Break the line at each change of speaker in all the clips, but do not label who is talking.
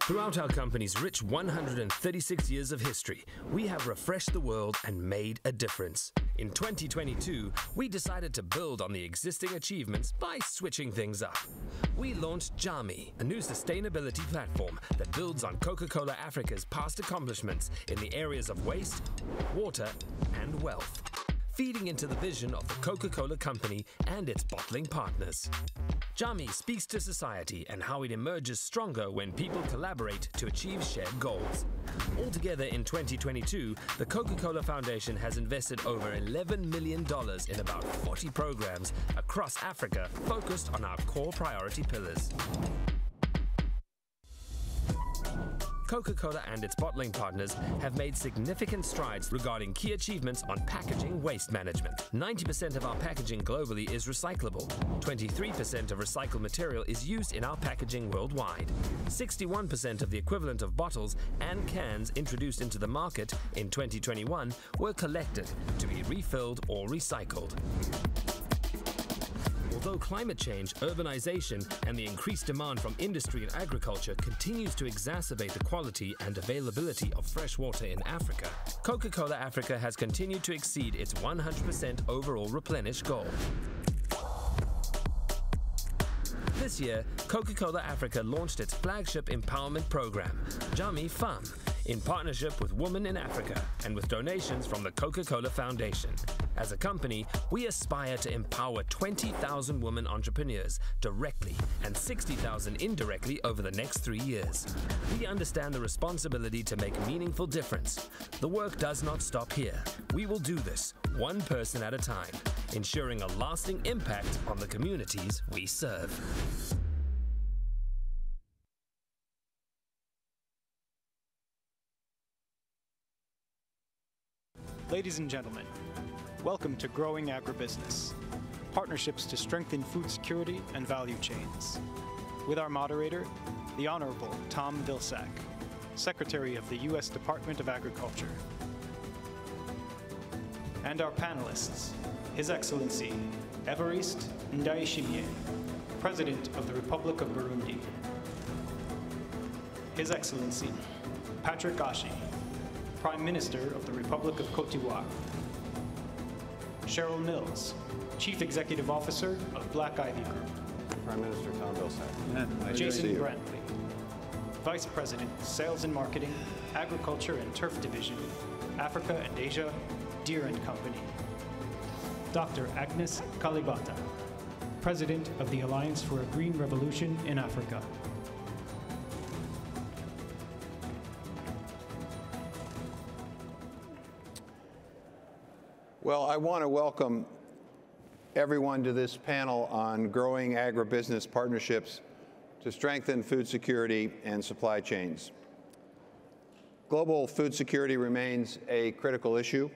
Throughout our company's rich 136 years of history, we have refreshed the world and made a difference. In 2022, we decided to build on the existing achievements by switching things up. We launched JAMI, a new sustainability platform that builds on Coca-Cola Africa's past accomplishments in the areas of waste, water, and wealth, feeding into the vision of the Coca-Cola Company and its bottling partners. JAMI speaks to society and how it emerges stronger when people collaborate to achieve shared goals. Altogether in 2022, the Coca-Cola Foundation has invested over $11 million in about 40 programs across Africa focused on our core priority pillars. Coca-Cola and its bottling partners have made significant strides regarding key achievements on packaging waste management. 90% of our packaging globally is recyclable. 23% of recycled material is used in our packaging worldwide. 61% of the equivalent of bottles and cans introduced into the market in 2021 were collected to be refilled or recycled. Although climate change, urbanization, and the increased demand from industry and agriculture continues to exacerbate the quality and availability of fresh water in Africa, Coca-Cola Africa has continued to exceed its 100% overall replenish goal. This year, Coca-Cola Africa launched its flagship empowerment program, JAMI Femme, in partnership with Women in Africa and with donations from the Coca-Cola Foundation. As a company, we aspire to empower 20,000 women entrepreneurs directly and 60,000 indirectly over the next 3 years. We understand the responsibility to make a meaningful difference. The work does not stop here. We will do this one person at a time, ensuring a lasting impact on the communities we serve.
Ladies and gentlemen, welcome to Growing Agribusiness, partnerships to strengthen food security and value chains. With our moderator, the Honorable Tom Vilsack, Secretary of the U.S. Department of Agriculture. And our panelists, His Excellency Evariste Ndayishimiye, President of the Republic of Burundi. His Excellency Patrick Ashi, Prime Minister of the Republic of Cote d'Ivoire. Cheryl Mills, Chief Executive Officer of Black Ivy Group.
Prime Minister Tom Vilsack.
Jason Brantley, Vice President, Sales and Marketing, Agriculture and Turf Division, Africa and Asia, Deere & Company. Dr. Agnes Kalibata, President of the Alliance for a Green Revolution in Africa.
Well, I want to welcome everyone to this panel on growing agribusiness partnerships to strengthen food security and supply chains. Global food security remains a critical issue,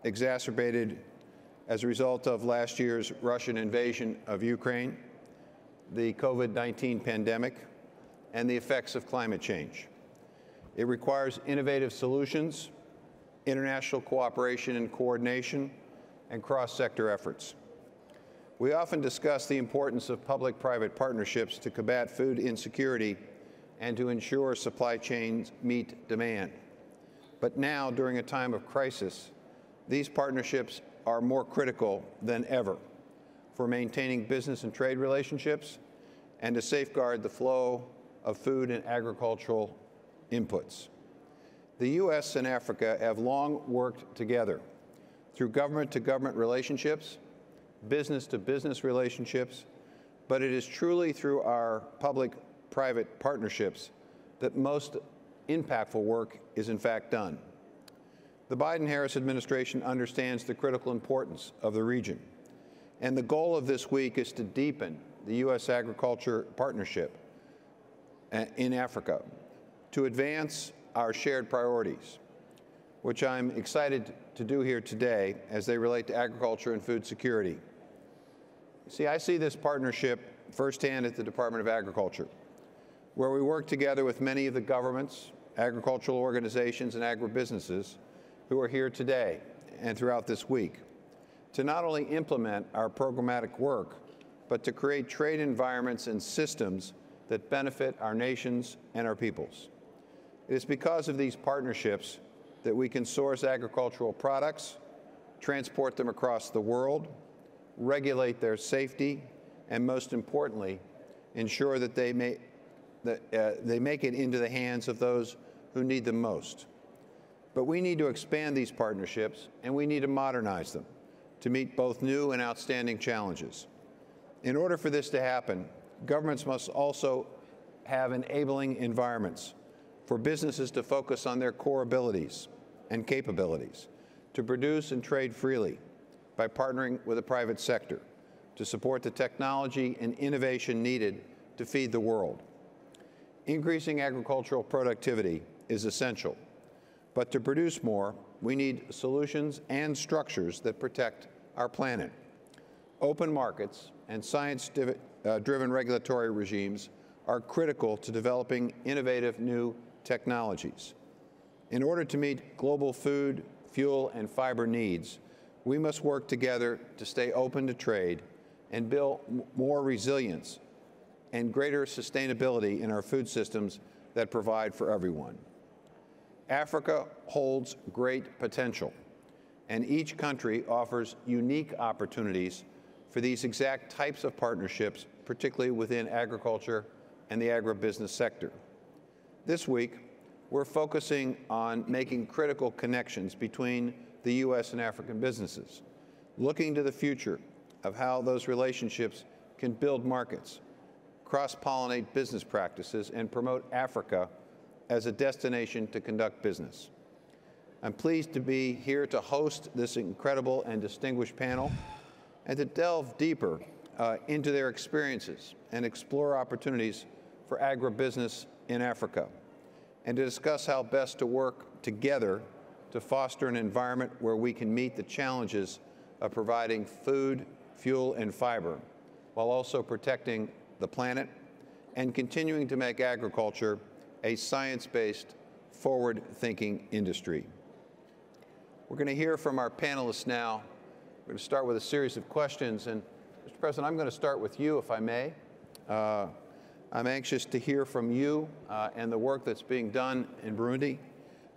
exacerbated as a result of last year's Russian invasion of Ukraine, the COVID-19 pandemic, and the effects of climate change. It requires innovative solutions, international cooperation and coordination, and cross-sector efforts. We often discuss the importance of public-private partnerships to combat food insecurity and to ensure supply chains meet demand. But now, during a time of crisis, these partnerships are more critical than ever for maintaining business and trade relationships and to safeguard the flow of food and agricultural inputs. The U.S. and Africa have long worked together through government-to-government relationships, business-to-business relationships, but it is truly through our public-private partnerships that most impactful work is in fact done. The Biden-Harris administration understands the critical importance of the region, and the goal of this week is to deepen the U.S. agriculture partnership in Africa to advance our shared priorities, which I'm excited to do here today as they relate to agriculture and food security. See, I see this partnership firsthand at the Department of Agriculture, where we work together with many of the governments, agricultural organizations, and agribusinesses who are here today and throughout this week to not only implement our programmatic work, but to create trade environments and systems that benefit our nations and our peoples. It is because of these partnerships that we can source agricultural products, transport them across the world, regulate their safety, and most importantly, ensure that they make it into the hands of those who need them most. But we need to expand these partnerships, and we need to modernize them to meet both new and outstanding challenges. In order for this to happen, governments must also have enabling environments for businesses to focus on their core abilities and capabilities, to produce and trade freely by partnering with the private sector, to support the technology and innovation needed to feed the world. Increasing agricultural productivity is essential, but to produce more, we need solutions and structures that protect our planet. Open markets and science-driven regulatory regimes are critical to developing innovative new technologies. In order to meet global food, fuel, and fiber needs, we must work together to stay open to trade and build more resilience and greater sustainability in our food systems that provide for everyone. Africa holds great potential, and each country offers unique opportunities for these exact types of partnerships, particularly within agriculture and the agribusiness sector. This week, we're focusing on making critical connections between the U.S. and African businesses, looking to the future of how those relationships can build markets, cross-pollinate business practices, and promote Africa as a destination to conduct business. I'm pleased to be here to host this incredible and distinguished panel and to delve deeper into their experiences and explore opportunities for agribusiness in Africa, and to discuss how best to work together to foster an environment where we can meet the challenges of providing food, fuel, and fiber, while also protecting the planet and continuing to make agriculture a science-based, forward-thinking industry. We're going to hear from our panelists now. We're going to start with a series of questions, and Mr. President, I'm going to start with you, if I may. I'm anxious to hear from you and the work that's being done in Burundi,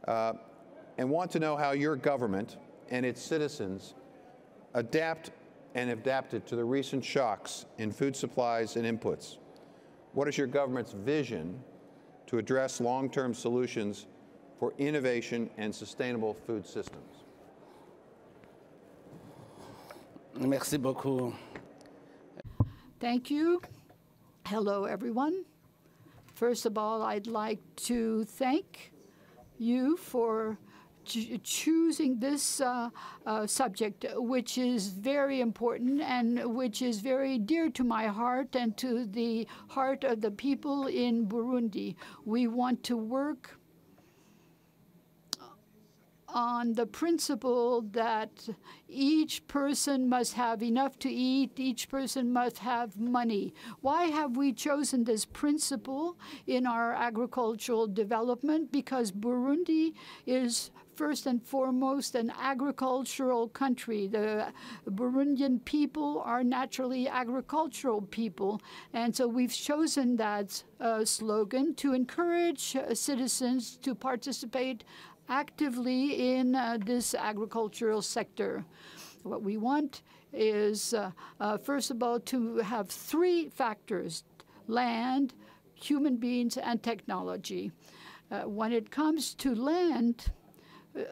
and want to know how your government and its citizens adapt and adapted to the recent shocks in food supplies and inputs. What is your government's vision to address long-term solutions for innovation and sustainable food systems?
Merci beaucoup.
Thank you. Hello, everyone. First of all, I'd like to thank you for choosing this subject, which is very important and which is very dear to my heart and to the heart of the people in Burundi. We want to work on the principle that each person must have enough to eat, each person must have money. Why have we chosen this principle in our agricultural development? Because Burundi is first and foremost an agricultural country. The Burundian people are naturally agricultural people, and so we've chosen that slogan to encourage citizens to participate actively in this agricultural sector. What we want is, first of all, to have three factors: land, human beings, and technology. When it comes to land,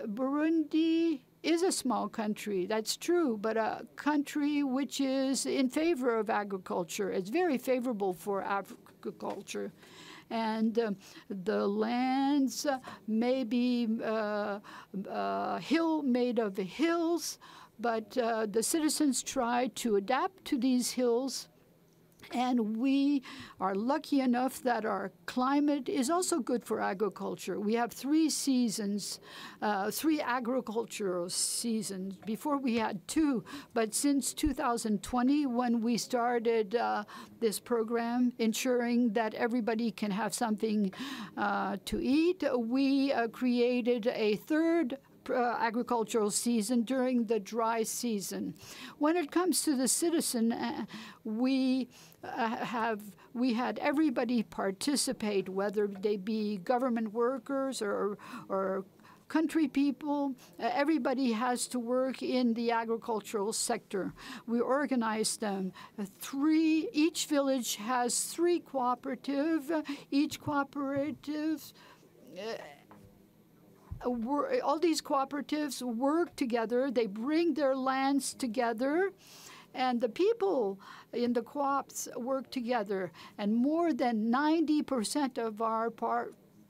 Burundi is a small country, that's true, but a country which is in favor of agriculture. It's very favorable for agriculture. And the lands may be made of hills, but the citizens try to adapt to these hills. And we are lucky enough that our climate is also good for agriculture. We have 3 seasons, 3 agricultural seasons. Before we had 2, but since 2020, when we started this program, ensuring that everybody can have something to eat, we created a 3rd agricultural season during the dry season. When it comes to the citizen, we had everybody participate, whether they be government workers or country people. Everybody has to work in the agricultural sector. We organized them. Each village has 3 cooperatives. Each cooperative, all these cooperatives work together. They bring their lands together. And the people in the co-ops work together. And more than 90% of our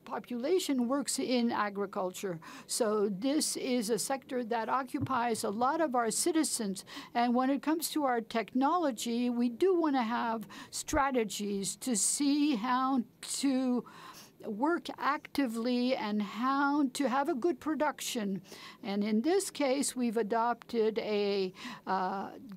population works in agriculture. So this is a sector that occupies a lot of our citizens. And when it comes to our technology, we do want to have strategies to see how to work actively and how to have a good production. And in this case, we've adopted a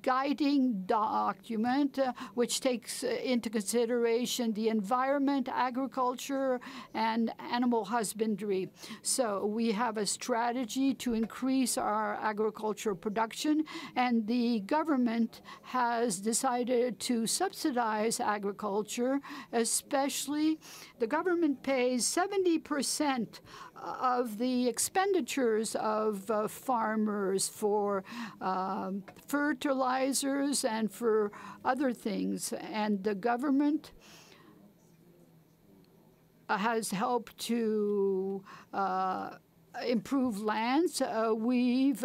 guiding document which takes into consideration the environment, agriculture, and animal husbandry. So we have a strategy to increase our agricultural production, and the government has decided to subsidize agriculture, especially the government pays 70% of the expenditures of farmers for fertilizers and for other things. And the government has helped to improve lands. We've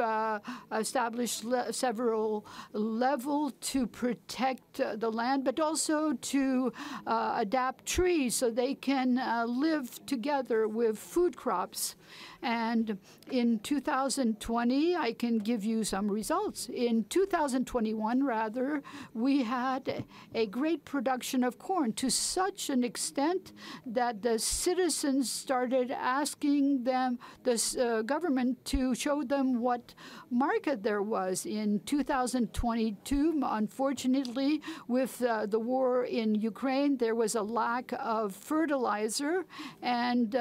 established several levels to protect the land, but also to adapt trees so they can live together with food crops. And in 2020, I can give you some results. In 2021, rather, we had a great production of corn to such an extent that the citizens started asking them, the government, to show them what market there was. In 2022, unfortunately, with the war in Ukraine, there was a lack of fertilizer, and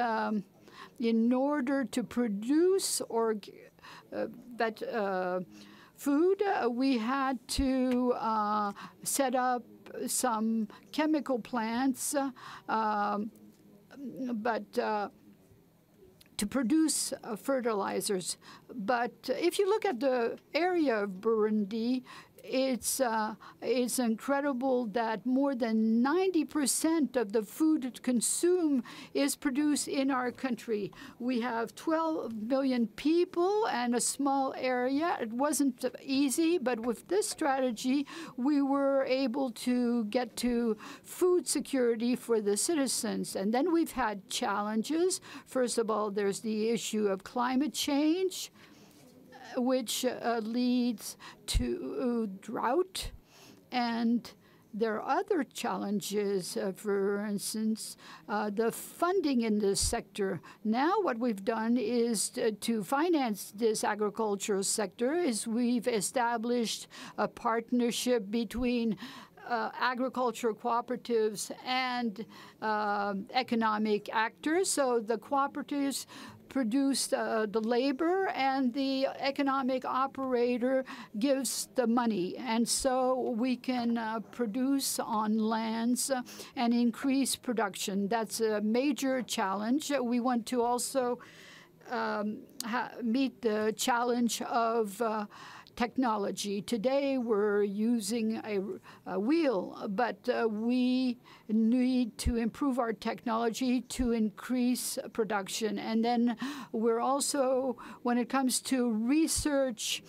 in order to produce food, we had to set up some chemical plants, to produce fertilizers. But if you look at the area of Burundi, it's incredible that more than 90% of the food consumed is produced in our country. We have 12 million people and a small area. It wasn't easy, but with this strategy, we were able to get to food security for the citizens. And then we've had challenges. First of all, there's the issue of climate change, which leads to drought. And there are other challenges, for instance, the funding in this sector. Now what we've done is to finance this agricultural sector is we've established a partnership between agricultural cooperatives and economic actors. So the cooperatives produce the labor, and the economic operator gives the money. And so we can produce on lands and increase production. That's a major challenge. We want to also meet the challenge of technology. Today we're using a wheel, but we need to improve our technology to increase production. And then we're also, when it comes to research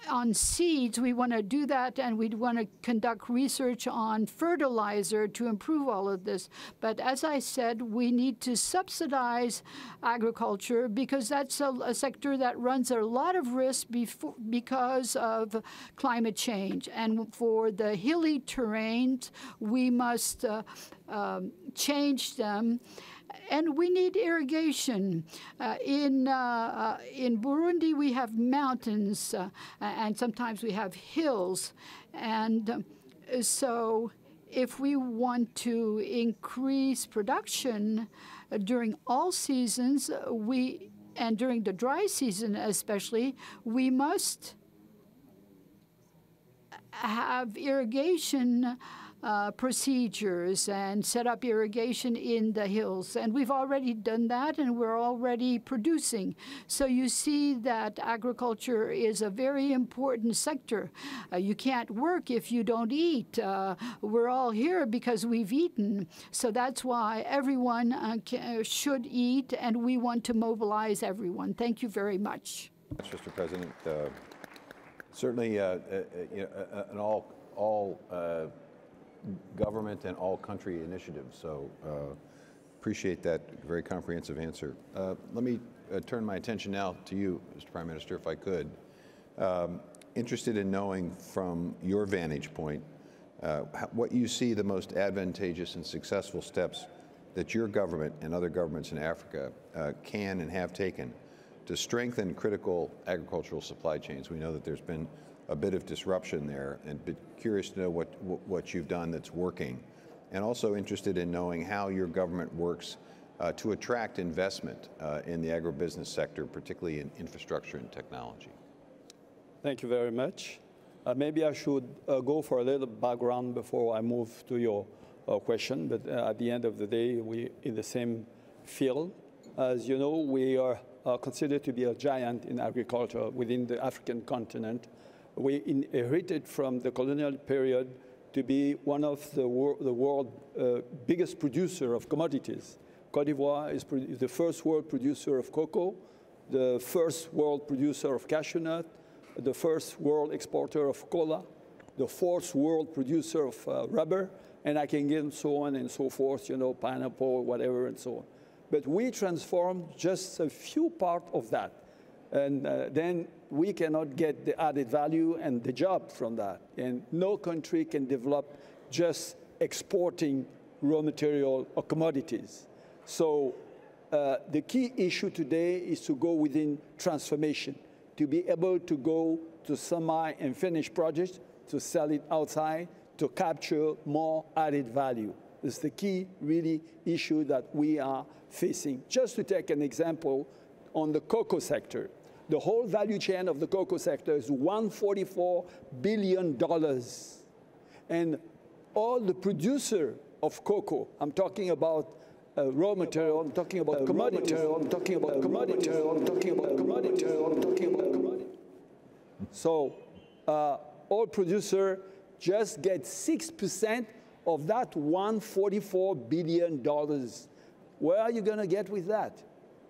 on seeds, we want to do that, and we want to conduct research on fertilizer to improve all of this. But as I said, we need to subsidize agriculture because that's a sector that runs a lot of risk because of climate change. And for the hilly terrains, we must change them. And we need irrigation. In Burundi, we have mountains, and sometimes we have hills. And so if we want to increase production during all seasons, we and during the dry season especially, we must have irrigation procedures and set up irrigation in the hills. And we've already done that, and we're already producing. So you see that agriculture is a very important sector. You can't work if you don't eat. We're all here because we've eaten. So that's why everyone should eat, and we want to mobilize everyone. Thank you very much.
Mr. President, certainly an all government and all country initiative. So appreciate that very comprehensive answer. Let me turn my attention now to you, Mr. Prime Minister, if I could. Interested in knowing from your vantage point what you see the most advantageous and successful steps that your government and other governments in Africa can and have taken to strengthen critical agricultural supply chains. We know that there's been a bit of disruption there, and be curious to know what you've done that's working, and also interested in knowing how your government works to attract investment in the agribusiness sector, particularly in infrastructure and technology.
Thank you very much. Maybe I should go for a little background before I move to your question, but at the end of the day, we're in the same field. As you know, we are considered to be a giant in agriculture within the African continent. We inherited from the colonial period to be one of the world's biggest producer of commodities. Côte d'Ivoire is the first world producer of cocoa, the first world producer of cashew nut, the first world exporter of cola, the fourth world producer of rubber, and I can get so on and so forth, you know, pineapple, whatever, and so on. But we transformed just a few parts of that. And then we cannot get the added value and the job from that. And no country can develop just exporting raw material or commodities. So the key issue today is to go within transformation, to be able to go to semi and finished projects, to sell it outside, to capture more added value. This is the key, really, issue that we are facing. Just to take an example, on the cocoa sector, the whole value chain of the cocoa sector is $144 billion. And all the producer of cocoa, I'm talking about raw material, I'm talking about commodity, I'm talking about commodity, I'm talking about commodity, I'm talking about commodity. So all producer just get 6% of that $144 billion. Where are you going to get with that?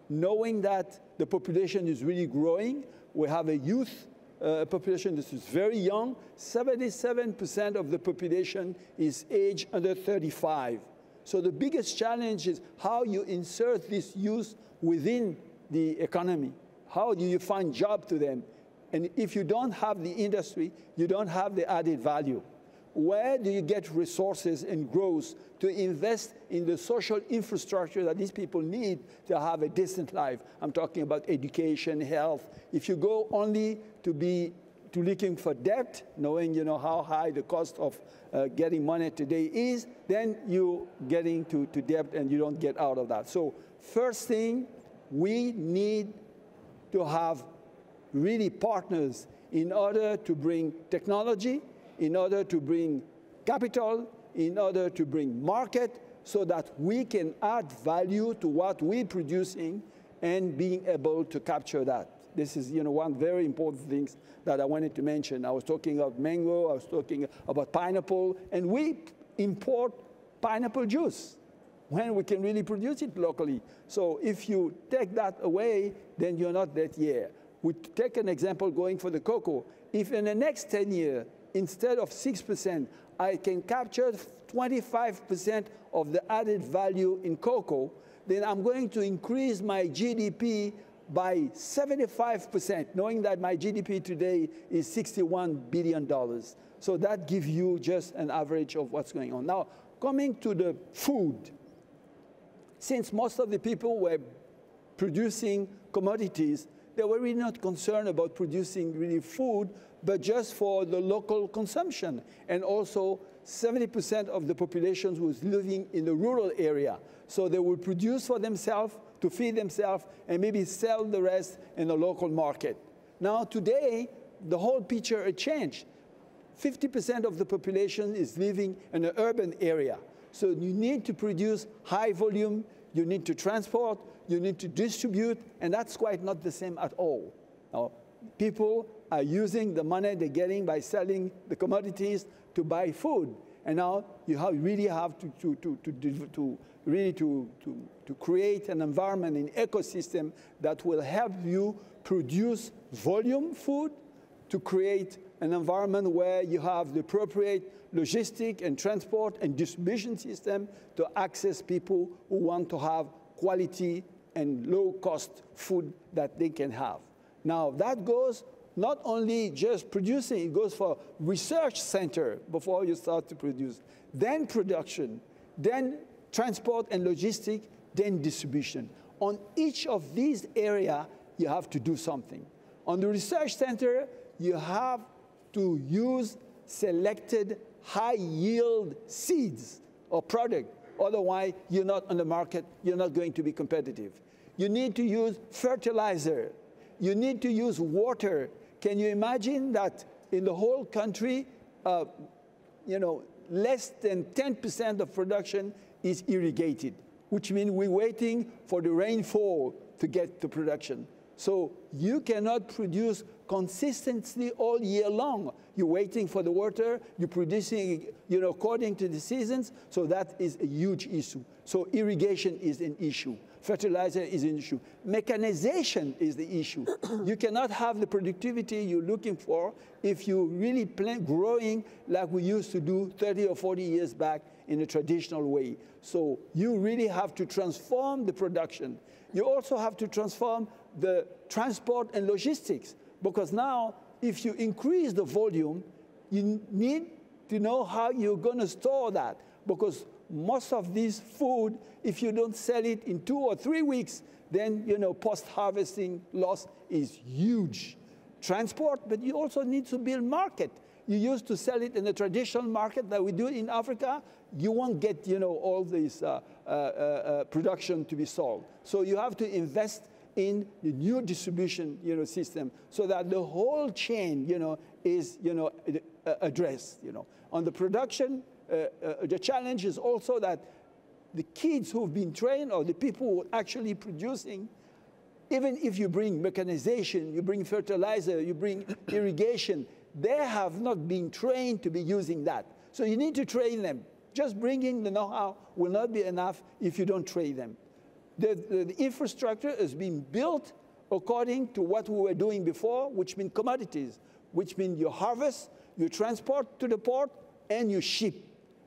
Knowing that the population is really growing, we have a youth population that is very young. 77% of the population is age under 35. So the biggest challenge is how you insert this youth within the economy. How do you find job to them? And if you don't have the industry, you don't have the added value. Where do you get resources and growth to invest in the social infrastructure that these people need to have a decent life? I'm talking about education, health. If you go only to looking for debt, knowing how high the cost of getting money today is, then you're getting to debt and you don't get out of that. So first thing, we need to have really partners in order to bring technology, in order to bring capital, in order to bring market, so that we can add value to what we're producing and being able to capture that. This is one very important thing that I wanted to mention. I was talking about mango, I was talking about pineapple, and we import pineapple juice when we can really produce it locally. So if you take that away, then you're not that year. We take an example going for the cocoa. If in the next 10 years, instead of 6%, I can capture 25% of the added value in cocoa, then I'm going to increase my GDP by 75%, knowing that my GDP today is $61 billion. So that gives you just an average of what's going on. Now, coming to the food, since most of the people were producing commodities, they were really not concerned about producing really food, but just for the local consumption. And also, 70% of the population was living in the rural area. So they would produce for themselves, to feed themselves and maybe sell the rest in the local market. Now today, the whole picture has changed. 50% of the population is living in an urban area. So you need to produce high volume, you need to transport, you need to distribute, and that's quite not the same at all. Now, people are using the money they're getting by selling the commodities to buy food. And now you really have to create an environment, an ecosystem that will help you produce volume food, to create an environment where you have the appropriate logistic and transport and distribution system to access people who want to have quality and low-cost food that they can have. Now, that goes not only just producing, it goes for research center before you start to produce, then production, then transport and logistic, then distribution. On each of these areas, you have to do something. On the research center, you have to use selected high-yield seeds or product. Otherwise, you're not on the market, you're not going to be competitive. You need to use fertilizer. You need to use water. Can you imagine that in the whole country, less than 10% of production is irrigated, which means we're waiting for the rainfall to get to production. So you cannot produce consistently all year long. You're waiting for the water, you're producing according to the seasons, so that is a huge issue. So irrigation is an issue. Fertilizer is an issue. Mechanization is the issue. You cannot have the productivity you're looking for if you really growing like we used to do 30 or 40 years back in a traditional way. So you really have to transform the production. You also have to transform the transport and logistics, because now if you increase the volume, you need to know how you're going to store that, because most of this food, if you don't sell it in 2 or 3 weeks, then post-harvesting loss is huge. Transport, but you also need to build market. You used to sell it in the traditional market that we do in Africa. You won't get all this production to be sold. So you have to invest in the new distribution system so that the whole chain is addressed. On the production, the challenge is also that the kids who've been trained, or the people who are actually producing, even if you bring mechanization, you bring fertilizer, you bring irrigation, they have not been trained to be using that. So you need to train them. Just bringing the know-how will not be enough if you don't train them. The infrastructure is being built according to what we were doing before, which means commodities, which means you harvest, you transport to the port, and you ship.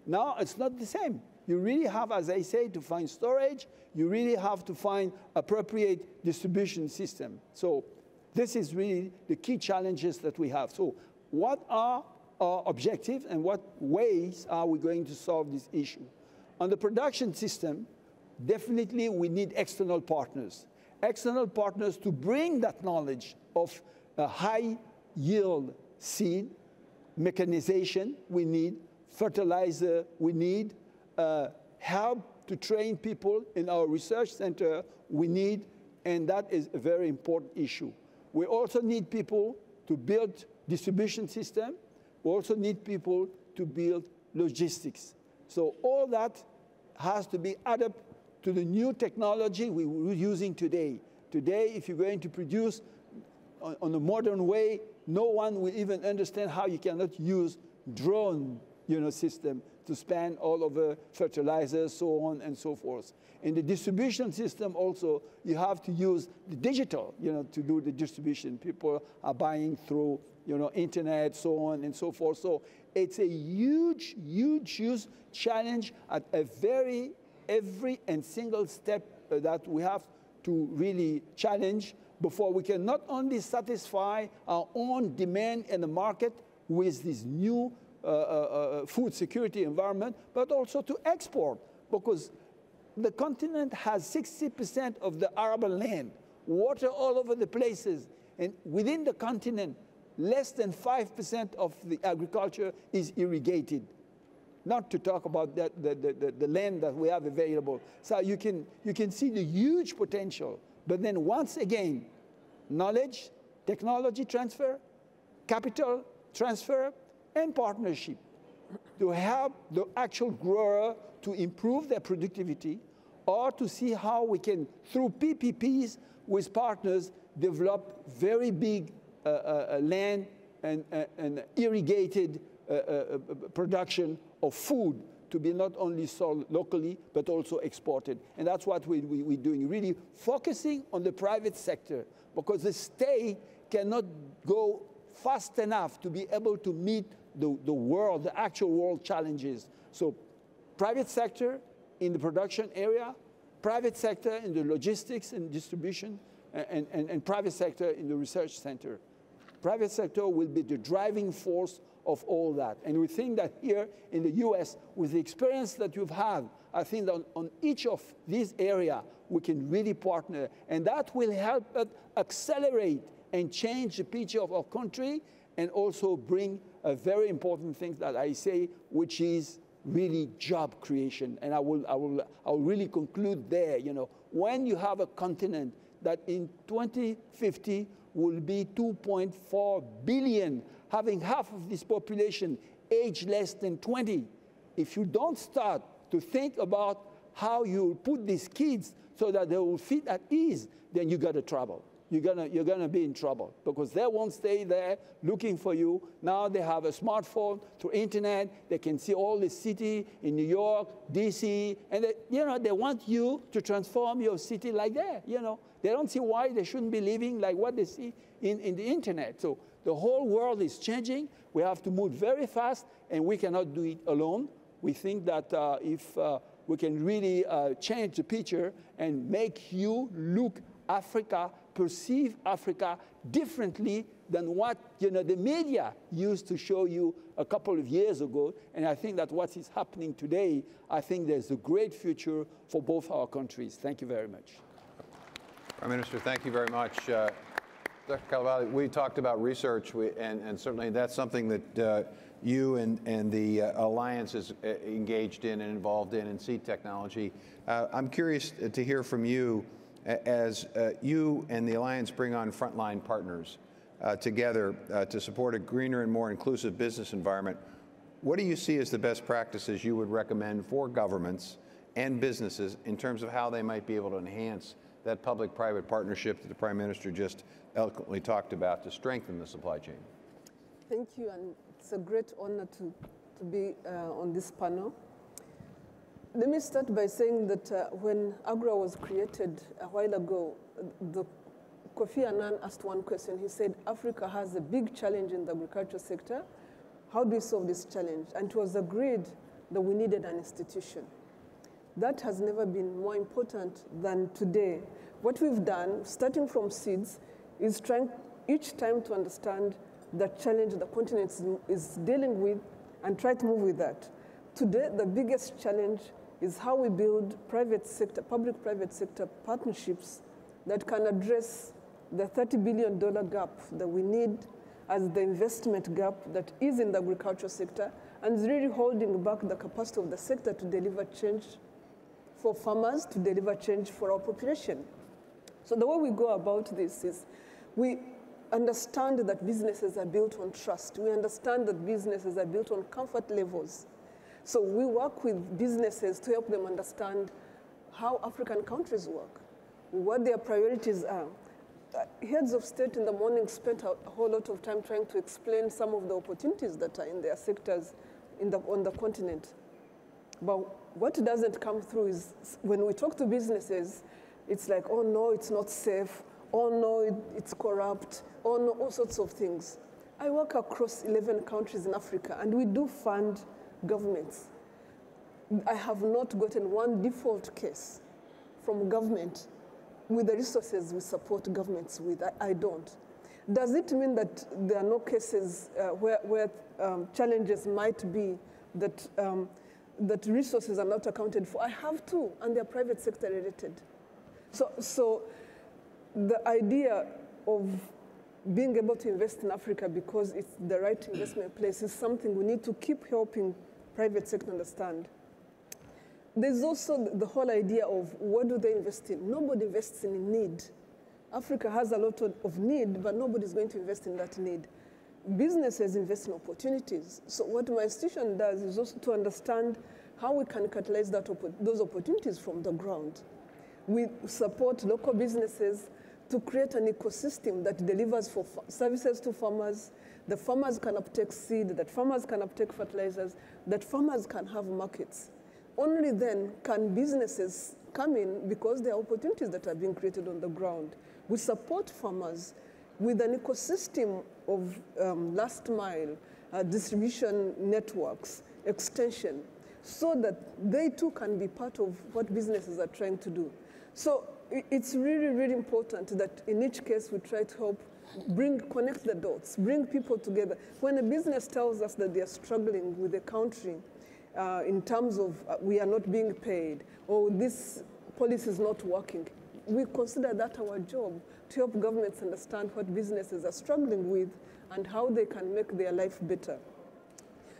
Now it's not the same. You really have, as I say, to find storage. You really have to find appropriate distribution system. So this is really the key challenges that we have. So what are our objectives and what ways are we going to solve this issue? On the production system, definitely we need external partners. External partners to bring that knowledge of a high yield seed, mechanization we need, fertilizer we need, help to train people in our research center we need, and that is a very important issue. We also need people to build distribution system. We also need people to build logistics. So all that has to be added to the new technology we're using today. Today, if you're going to produce on a modern way, no one will even understand how you cannot use drone system to span all over fertilizers, so on and so forth. In the distribution system also, you have to use the digital, to do the distribution. People are buying through, internet, so on and so forth. So it's a huge, huge, huge challenge at every and single step that we have to really challenge before we can not only satisfy our own demand in the market with this new food security environment, but also to export, because the continent has 60% of the arable land, water all over the places, and within the continent, less than 5% of the agriculture is irrigated. not to talk about the land that we have available. So you can see the huge potential. But then once again, knowledge, technology transfer, capital transfer, and partnership to help the actual grower to improve their productivity, or to see how we can, through PPPs with partners, develop very big land and irrigated production of food to be not only sold locally, but also exported. And that's what we're doing, really focusing on the private sector, because the state cannot go fast enough to be able to meet the actual world challenges. So private sector in the production area, private sector in the logistics and distribution, and private sector in the research center. Private sector will be the driving force of all that. And we think that here in the US, with the experience that you've had, I think that on each of these areas, we can really partner. And that will help us accelerate and change the picture of our country, and also bring a very important thing that I say, which is really job creation. And I will really conclude there. You know, when you have a continent that in 2050 will be 2.4 billion, having half of this population age less than 20, if you don't start to think about how you put these kids so that they will fit at ease, then you got a trouble. You're gonna be in trouble, because they won't stay there looking for you. Now they have a smartphone, through internet, they can see all the city in New York, DC, and they want you to transform your city like that. They don't see why they shouldn't be living like what they see in the internet. So the whole world is changing. We have to move very fast, and we cannot do it alone. We think that if we can really change the picture and make you look Africa, perceive Africa differently than what the media used to show you a couple of years ago. And I think that what is happening today, I think there's a great future for both our countries. Thank you very much.
Prime Minister, thank you very much. Dr. Coulibaly, we talked about research, and certainly that's something that you and the Alliance is engaged in and involved in seed technology. I'm curious to hear from you, as you and the Alliance bring on frontline partners together to support a greener and more inclusive business environment. What do you see as the best practices you would recommend for governments and businesses in terms of how they might be able to enhance that public-private partnership that the Prime Minister just eloquently talked about to strengthen the supply chain?
Thank you, and it's a great honor to be on this panel. Let me start by saying that when AGRA was created a while ago, Kofi Annan asked one question. He said, Africa has a big challenge in the agriculture sector. How do we solve this challenge? And it was agreed that we needed an institution. That has never been more important than today. What we've done, starting from seeds, is trying each time to understand the challenge the continent is dealing with and try to move with that. Today, the biggest challenge is how we build private sector, public-private sector partnerships that can address the $30 billion gap that we need as the investment gap that is in the agriculture sector, and is really holding back the capacity of the sector to deliver change for farmers, to deliver change for our population. So the way we go about this is we understand that businesses are built on trust. We understand that businesses are built on comfort levels. So we work with businesses to help them understand how African countries work, what their priorities are. Heads of state in the morning spent a whole lot of time trying to explain some of the opportunities that are in their sectors on the continent. But what doesn't come through is when we talk to businesses, it's like, oh no, it's not safe. Oh no, it's corrupt. Oh no, all sorts of things. I work across 11 countries in Africa, and we do fund governments. I have not gotten one default case from government with the resources we support governments with. I don't. Does it mean that there are no cases where challenges might be that, that resources are not accounted for? I have two, and they're private sector related. So the idea of being able to invest in Africa because it's the right investment place is something we need to keep helping private sector understand. There's also the whole idea of what do they invest in? Nobody invests in need. Africa has a lot of need, but nobody's going to invest in that need. Businesses invest in opportunities. So what my institution does is also to understand how we can catalyze those opportunities from the ground. We support local businesses to create an ecosystem that delivers for services to farmers, that farmers can uptake seed, that farmers can uptake fertilizers, that farmers can have markets. Only then can businesses come in because there are opportunities that are being created on the ground. We support farmers with an ecosystem of last mile distribution networks, extension, so that they too can be part of what businesses are trying to do. So it's really, really important that in each case we try to help connect the dots, bring people together. When a business tells us that they are struggling with the country in terms of we are not being paid or this policy is not working, we consider that our job to help governments understand what businesses are struggling with and how they can make their life better.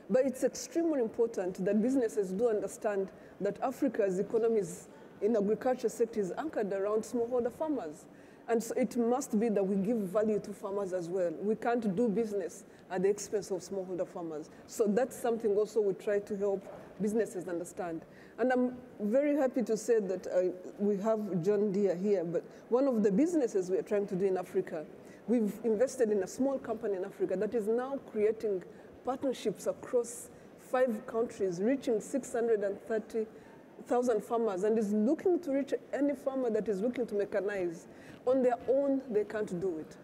But it's extremely important that businesses do understand that Africa's economies in agriculture sector is anchored around smallholder farmers. And so it must be that we give value to farmers as well. We can't do business at the expense of smallholder farmers. So that's something also we try to help businesses understand. And I'm very happy to say that we have John Deere here, but one of the businesses we are trying to do in Africa, we've invested in a small company in Africa that is now creating partnerships across 5 countries, reaching 630,000 farmers, and is looking to reach any farmer that is looking to mechanize. On their own, they can't do it.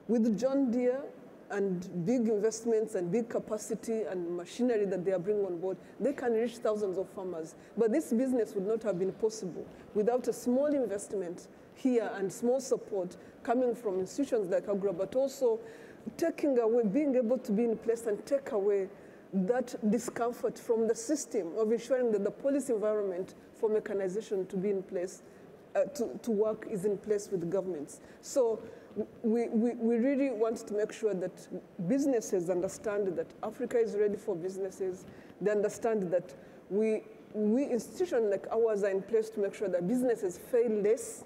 With John Deere and big investments and big capacity and machinery that they are bringing on board, they can reach thousands of farmers. But this business would not have been possible without a small investment here and small support coming from institutions like AGRA, but also taking away, being able to be in place and take away that discomfort from the system of ensuring that the policy environment for mechanization to be in place, to work is in place with governments. So we really want to make sure that businesses understand that Africa is ready for businesses. They understand that we institutions like ours are in place to make sure that businesses fail less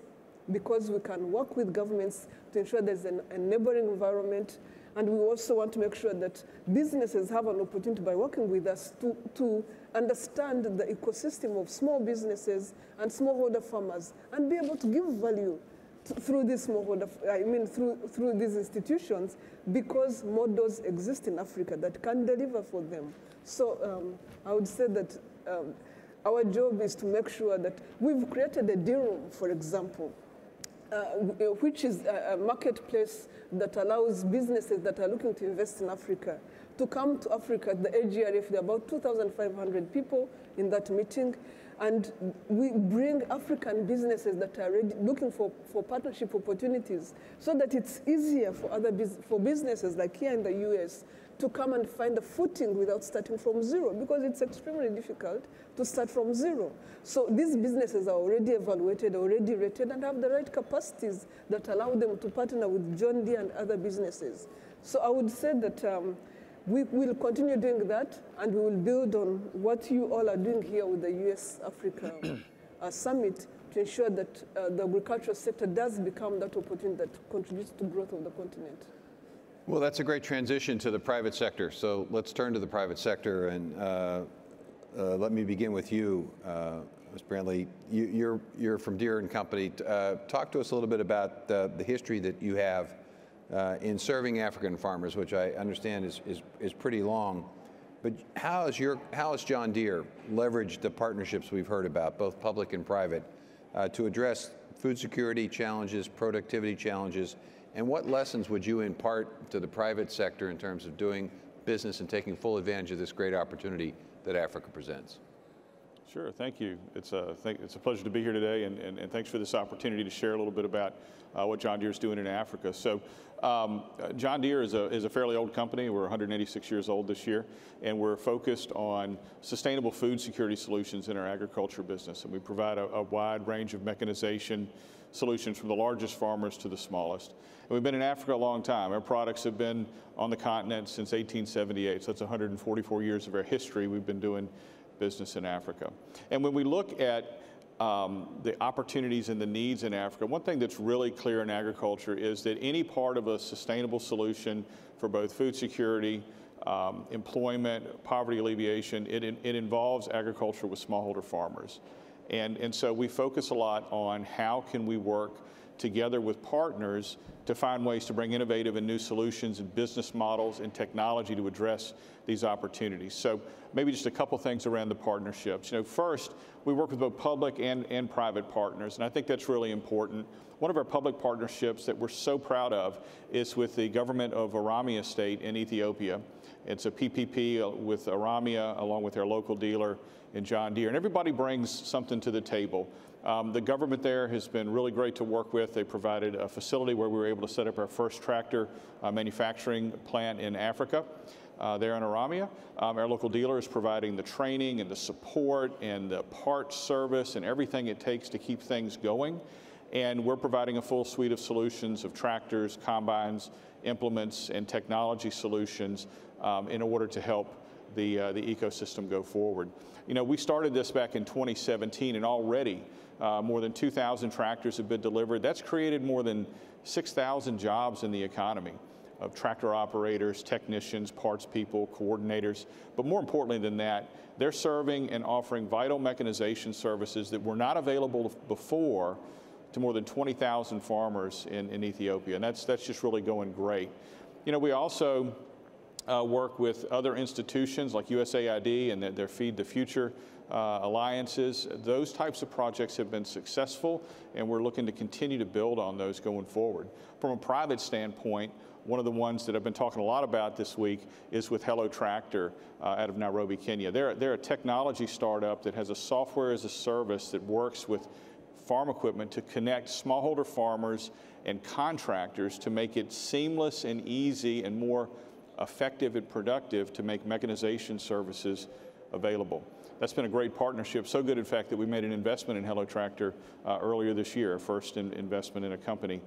because we can work with governments to ensure there's a neighboring environment. And we also want to make sure that businesses have an opportunity by working with us to understand the ecosystem of small businesses and smallholder farmers and be able to give value through these through these institutions, because models exist in Africa that can deliver for them. So I would say that our job is to make sure that we've created a deal room, for example, which is a marketplace that allows businesses that are looking to invest in Africa to come to Africa. The AGRF, there are about 2,500 people in that meeting, and we bring African businesses that are looking for partnership opportunities so that it's easier for businesses like here in the US to come and find a footing without starting from zero, because it's extremely difficult to start from zero. So these businesses are already evaluated, already rated, and have the right capacities that allow them to partner with John Deere and other businesses. So I would say that we will continue doing that, and we will build on what you all are doing here with the US-Africa Summit to ensure that the agricultural sector does become that opportunity that contributes to growth of the continent.
Well, that's a great transition to the private sector. So let's turn to the private sector, and let me begin with you, Ms. Brantley. You're from Deere & Company. Talk to us a little bit about the history that you have in serving African farmers, which I understand is pretty long. But how has John Deere leveraged the partnerships we've heard about, both public and private, to address food security challenges, productivity challenges, and what lessons would you impart to the private sector in terms of doing business and taking full advantage of this great opportunity that Africa presents?
Sure, thank you. It's a pleasure to be here today, and thanks for this opportunity to share a little bit about what John Deere is doing in Africa. So John Deere is a fairly old company. We're 186 years old this year, and we're focused on sustainable food security solutions in our agriculture business. And we provide a wide range of mechanization solutions from the largest farmers to the smallest. And we've been in Africa a long time. Our products have been on the continent since 1878, so that's 144 years of our history we've been doing business in Africa. And when we look at the opportunities and the needs in Africa, one thing that's really clear in agriculture is that any part of a sustainable solution for both food security, employment, poverty alleviation, it involves agriculture with smallholder farmers. And so we focus a lot on how can we work together with partners to find ways to bring innovative and new solutions and business models and technology to address these opportunities. So maybe just a couple things around the partnerships. You know, first, we work with both public and private partners, and I think that's really important. One of our public partnerships that we're so proud of is with the government of Oromia State in Ethiopia. It's a PPP with Oromia along with their local dealer in John Deere, and everybody brings something to the table. The government there has been really great to work with. They provided a facility where we were able to set up our first tractor manufacturing plant in Africa, there in Oromia. Our local dealer is providing the training and the support and the parts service and everything it takes to keep things going. And we're providing a full suite of solutions of tractors, combines, implements, and technology solutions in order to help the ecosystem go forward. You know, we started this back in 2017, and already more than 2,000 tractors have been delivered. That's created more than 6,000 jobs in the economy of tractor operators, technicians, parts people, coordinators. But more importantly than that, they're serving and offering vital mechanization services that were not available before to more than 20,000 farmers in Ethiopia. And that's just really going great. You know, we also work with other institutions like USAID and their Feed the Future alliances. Those types of projects have been successful, and we're looking to continue to build on those going forward. From a private standpoint, one of the ones that I've been talking a lot about this week is with Hello Tractor out of Nairobi, Kenya. They're a technology startup that has a software as a service that works with farm equipment to connect smallholder farmers and contractors to make it seamless and easy and more effective and productive to make mechanization services available. That's been a great partnership, so good in fact that we made an investment in Hello Tractor earlier this year, our first investment in a company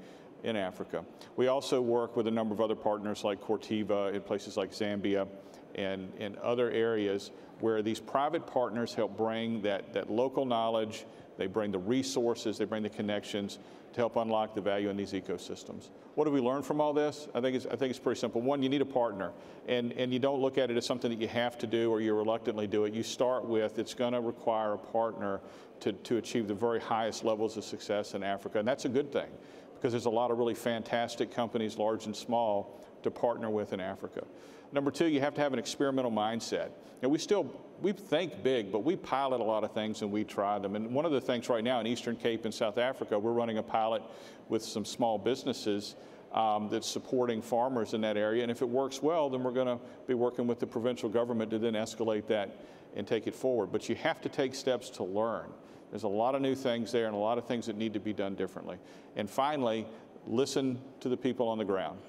in Africa. We also work with a number of other partners like Corteva in places like Zambia and other areas where these private partners help bring that local knowledge, they bring the resources, they bring the connections to help unlock the value in these ecosystems. What do we learn from all this? I think it's pretty simple. One, you need a partner, and you don't look at it as something that you have to do or you reluctantly do it. You start with it's going to require a partner to achieve the very highest levels of success in Africa, and that's a good thing because there's a lot of really fantastic companies, large and small, to partner with in Africa. Number two, you have to have an experimental mindset. And we think big, but we pilot a lot of things and we try them. And one of the things right now in Eastern Cape in South Africa, we're running a pilot with some small businesses that's supporting farmers in that area. And if it works well, then we're going to be working with the provincial government to then escalate that and take it forward. But you have to take steps to learn. There's a lot of new things there and a lot of things that need to be done differently. And finally, listen to the people on the ground.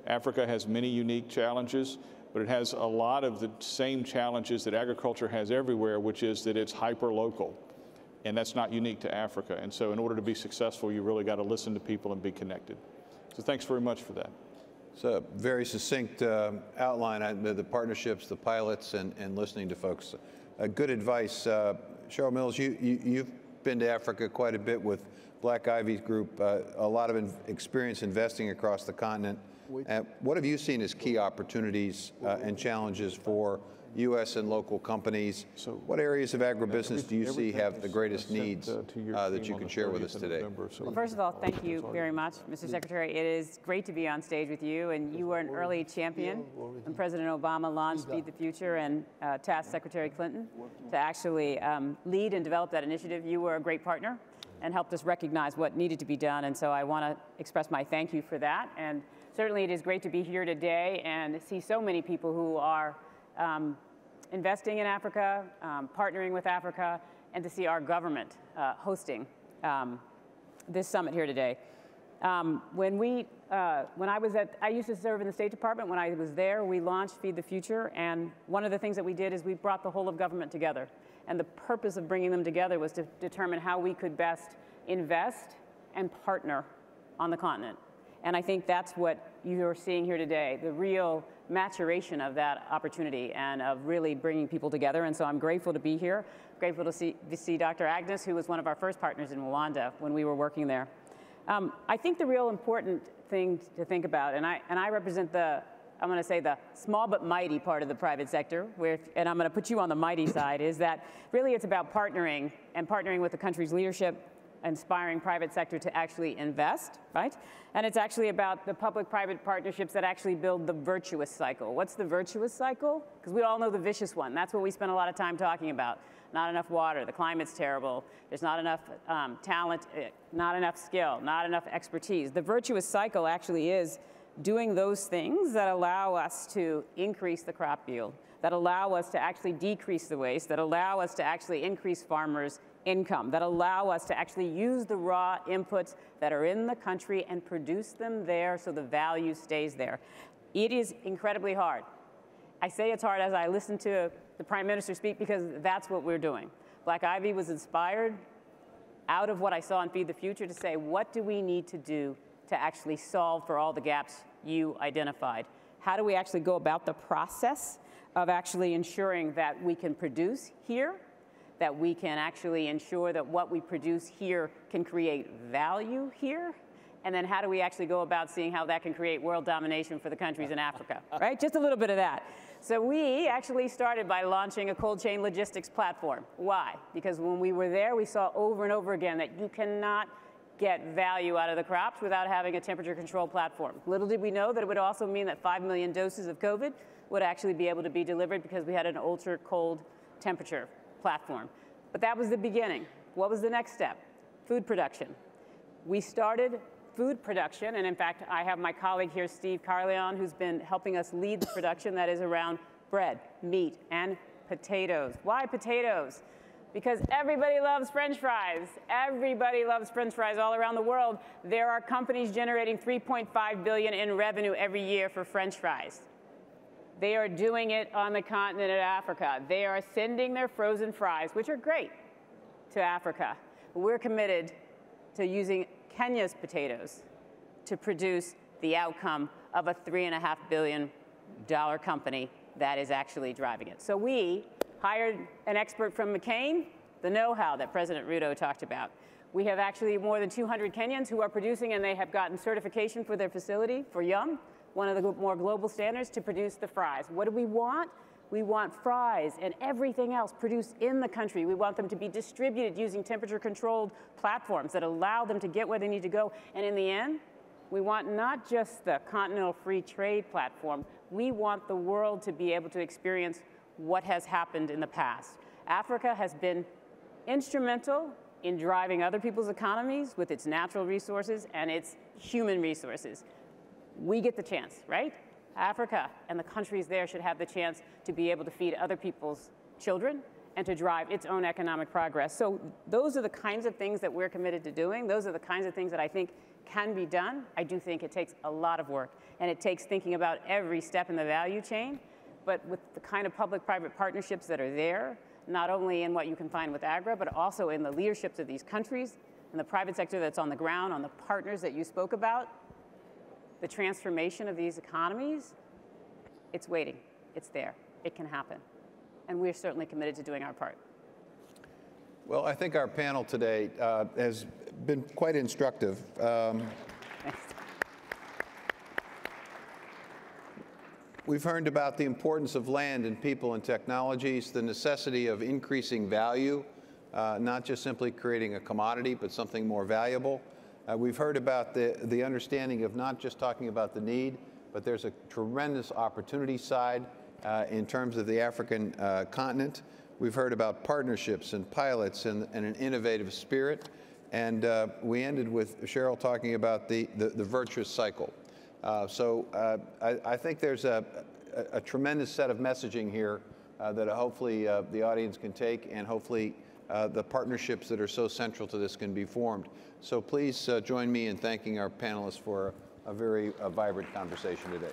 Africa has many unique challenges, but it has a lot of the same challenges that agriculture has everywhere, which is that it's hyper-local. And that's not unique to Africa. And so in order to be successful, you really got to listen to people and be connected. So thanks very much for that.
It's a very succinct outline, the partnerships, the pilots, and listening to folks. Good advice. Cheryl Mills, you've been to Africa quite a bit with Black Ivy's group, a lot of experience investing across the continent. What have you seen as key opportunities and challenges for U.S. and local companies? What areas of agribusiness do you see have the greatest needs that you can share with us today?
Well, first of all, thank you very much, Mr. Secretary. It is great to be on stage with you, and you were an early champion when President Obama launched Feed the Future and tasked Secretary Clinton to actually lead and develop that initiative. You were a great partner and helped us recognize what needed to be done, and so I want to express my thank you for that. And certainly it is great to be here today and see so many people who are investing in Africa, partnering with Africa, and to see our government hosting this summit here today. When I used to serve in the State Department. When I was there, we launched Feed the Future, and one of the things that we did is we brought the whole of government together. And the purpose of bringing them together was to determine how we could best invest and partner on the continent. And I think that's what you're seeing here today, the real maturation of that opportunity and of really bringing people together. And so I'm grateful to be here, grateful to see Dr. Agnes, who was one of our first partners in Rwanda when we were working there. I think the real important thing to think about, and I represent I'm going to say the small but mighty part of the private sector, and I'm going to put you on the mighty side, is that really it's about partnering and partnering with the country's leadership, inspiring private sector to actually invest, right? And it's actually about the public-private partnerships that actually build the virtuous cycle. What's the virtuous cycle? Because we all know the vicious one. That's what we spend a lot of time talking about. Not enough water, the climate's terrible, there's not enough talent, not enough skill, not enough expertise. The virtuous cycle actually is doing those things that allow us to increase the crop yield, that allow us to actually decrease the waste, that allow us to actually increase farmers' income, that allow us to actually use the raw inputs that are in the country and produce them there so the value stays there. It is incredibly hard. I say it's hard as I listen to the Prime Minister speak because that's what we're doing. Black Ivy was inspired out of what I saw in Feed the Future to say, what do we need to do to actually solve for all the gaps you identified? How do we actually go about the process of actually ensuring that we can produce here, that we can actually ensure that what we produce here can create value here, and then how do we actually go about seeing how that can create world domination for the countries in Africa, right? Just a little bit of that. So we actually started by launching a cold chain logistics platform. Why? Because when we were there, we saw over and over again that you cannot get value out of the crops without having a temperature control platform. Little did we know that it would also mean that 5 million doses of COVID would actually be able to be delivered because we had an ultra cold temperature platform. But that was the beginning. What was the next step? Food production. We started food production, and in fact, I have my colleague here, Steve Carleon, who's been helping us lead the production that is around bread, meat, and potatoes. Why potatoes? Because everybody loves French fries. Everybody loves French fries all around the world. There are companies generating $3.5 billion in revenue every year for French fries. They are doing it on the continent of Africa. They are sending their frozen fries, which are great, to Africa. We're committed to using Kenya's potatoes to produce the outcome of a $3.5 billion company that is actually driving it. So we hired an expert from McCain, the know-how that President Ruto talked about. We have actually more than 200 Kenyans who are producing, and they have gotten certification for their facility for Yum, one of the more global standards, to produce the fries. What do we want? We want fries and everything else produced in the country. We want them to be distributed using temperature-controlled platforms that allow them to get where they need to go. And in the end, we want not just the continental free trade platform, we want the world to be able to experience what has happened in the past. Africa has been instrumental in driving other people's economies with its natural resources and its human resources. We get the chance, right? Africa and the countries there should have the chance to be able to feed other people's children and to drive its own economic progress. So those are the kinds of things that we're committed to doing. Those are the kinds of things that I think can be done. I do think it takes a lot of work, and it takes thinking about every step in the value chain, but with the kind of public-private partnerships that are there, not only in what you can find with AGRA, but also in the leaderships of these countries, and the private sector that's on the ground, on the partners that you spoke about. The transformation of these economies, it's waiting, it's there, it can happen. And we're certainly committed to doing our part.
Well, I think our panel today has been quite instructive. We've heard about the importance of land and people and technologies, the necessity of increasing value, not just simply creating a commodity, but something more valuable. We've heard about the understanding of not just talking about the need, but there's a tremendous opportunity side in terms of the African continent. We've heard about partnerships and pilots and an innovative spirit. And we ended with Cheryl talking about the virtuous cycle. So I think there's a tremendous set of messaging here that hopefully the audience can take, and hopefully the partnerships that are so central to this can be formed. So please join me in thanking our panelists for a very vibrant conversation today.